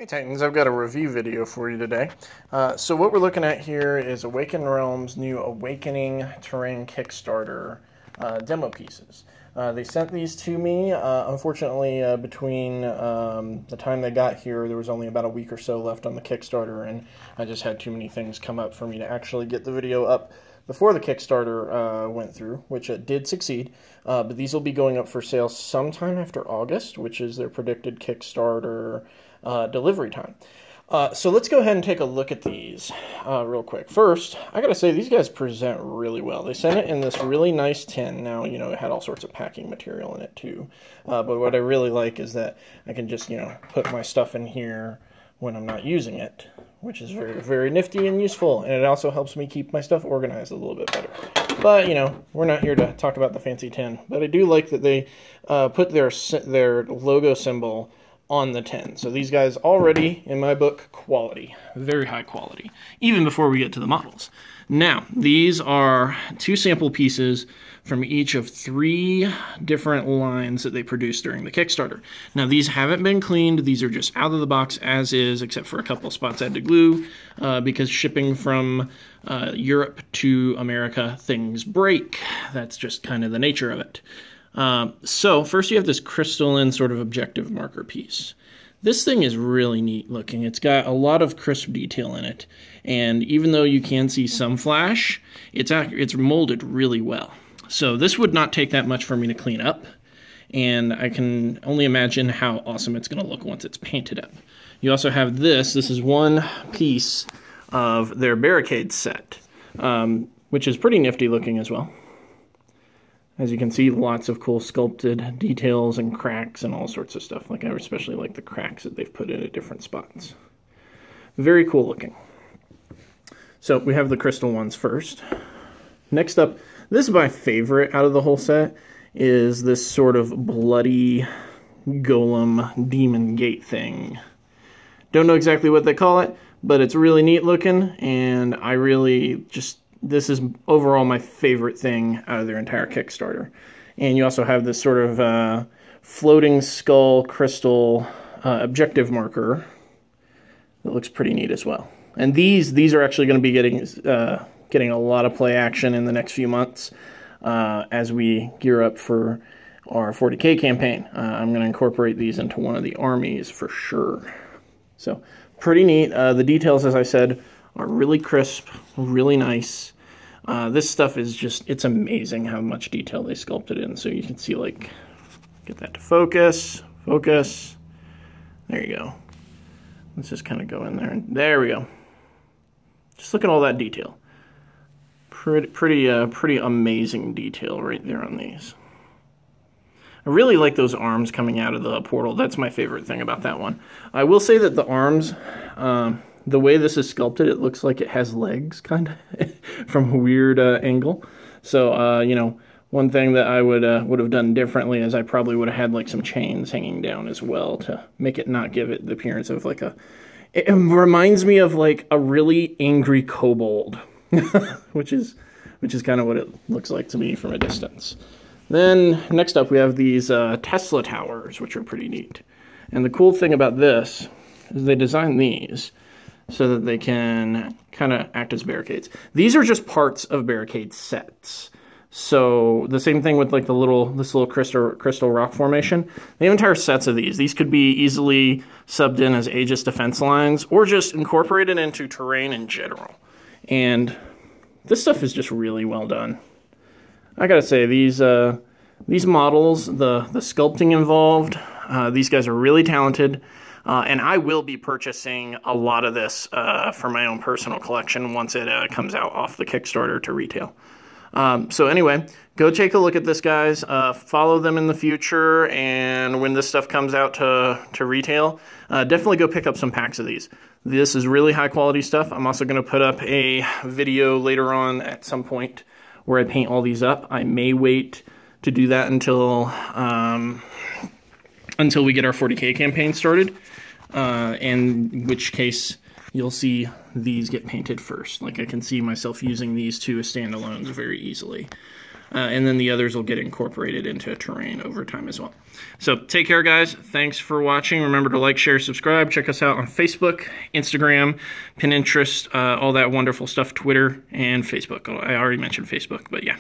Hey Titans, I've got a review video for you today. So what we're looking at here is Awaken Realms' new Awakening Terrain Kickstarter demo pieces. They sent these to me. Unfortunately, between the time they got here, there was only about a week or so left on the Kickstarter, and I just had too many things come up for me to actually get the video up before the Kickstarter went through, which it did succeed. But these will be going up for sale sometime after August, which is their predicted Kickstarter delivery time. So let's go ahead and take a look at these real quick. First, I gotta say, these guys present really well. They sent it in this really nice tin. Now, you know, it had all sorts of packing material in it too. But what I really like is that I can just, you know, put my stuff in here when I'm not using it, which is very, very nifty and useful. And it also helps me keep my stuff organized a little bit better. But, you know, we're not here to talk about the fancy tin. But I do like that they put their logo symbol on the tin. So these guys already, in my book, quality. Very high quality. Even before we get to the models. Now, these are 2 sample pieces from each of 3 different lines that they produced during the Kickstarter. Now, these haven't been cleaned. These are just out of the box as is, except for a couple spots I had to glue, because shipping from Europe to America, things break. That's just kind of the nature of it. So first you have this crystalline sort of objective marker piece. This thing is really neat looking. It's got a lot of crisp detail in it, and even though you can see some flash, it's molded really well. So this would not take that much for me to clean up, and I can only imagine how awesome it's going to look once it's painted up. You also have this is one piece of their barricade set, which is pretty nifty looking as well. As you can see, lots of cool sculpted details and cracks and all sorts of stuff. Like, I especially like the cracks that they've put in at different spots. Very cool looking. So we have the crystal ones first. Next up, this is my favorite out of the whole set, is this sort of bloody golem demon gate thing. Don't know exactly what they call it, but it's really neat looking, and I really just... This is overall my favorite thing out of their entire Kickstarter. And you also have this sort of floating skull crystal objective marker that looks pretty neat as well. And these are actually going to be getting a lot of play action in the next few months as we gear up for our 40K campaign. I'm going to incorporate these into one of the armies for sure. So pretty neat. The details, as I said, are really crisp, really nice. This stuff is just, it's amazing how much detail they sculpted in. So you can see, like, get that to focus. There you go. Let's just kind of go in there. And there we go. Just look at all that detail. Pretty amazing detail right there on these. I really like those arms coming out of the portal. That's my favorite thing about that one. I will say that the arms... the way this is sculpted, it looks like it has legs, kind of, from a weird angle. So, you know, one thing that I would have done differently is I probably would have had, like, some chains hanging down as well to make it not give it the appearance of, like, a... It reminds me of, like, a really angry kobold, which is kind of what it looks like to me from a distance. Then, next up, we have these Tesla towers, which are pretty neat. And the cool thing about this is they designed these so that they can kind of act as barricades. These are just parts of barricade sets. So the same thing with, like, this little crystal rock formation. They have entire sets of these. These could be easily subbed in as Aegis defense lines or just incorporated into terrain in general. And this stuff is just really well done. I gotta say, these models, the sculpting involved, these guys are really talented. And I will be purchasing a lot of this for my own personal collection once it comes out off the Kickstarter to retail. So anyway, go take a look at this, guys. Follow them in the future, and when this stuff comes out to retail, definitely go pick up some packs of these. This is really high-quality stuff. I'm also going to put up a video later on at some point where I paint all these up. I may wait to do that until we get our 40K campaign started, in which case you'll see these get painted first. Like, I can see myself using these two as standalones very easily. and then the others will get incorporated into terrain over time as well. So take care, guys. Thanks for watching. Remember to like, share, subscribe. Check us out on Facebook, Instagram, Pinterest, all that wonderful stuff, Twitter, and Facebook. I already mentioned Facebook, but yeah.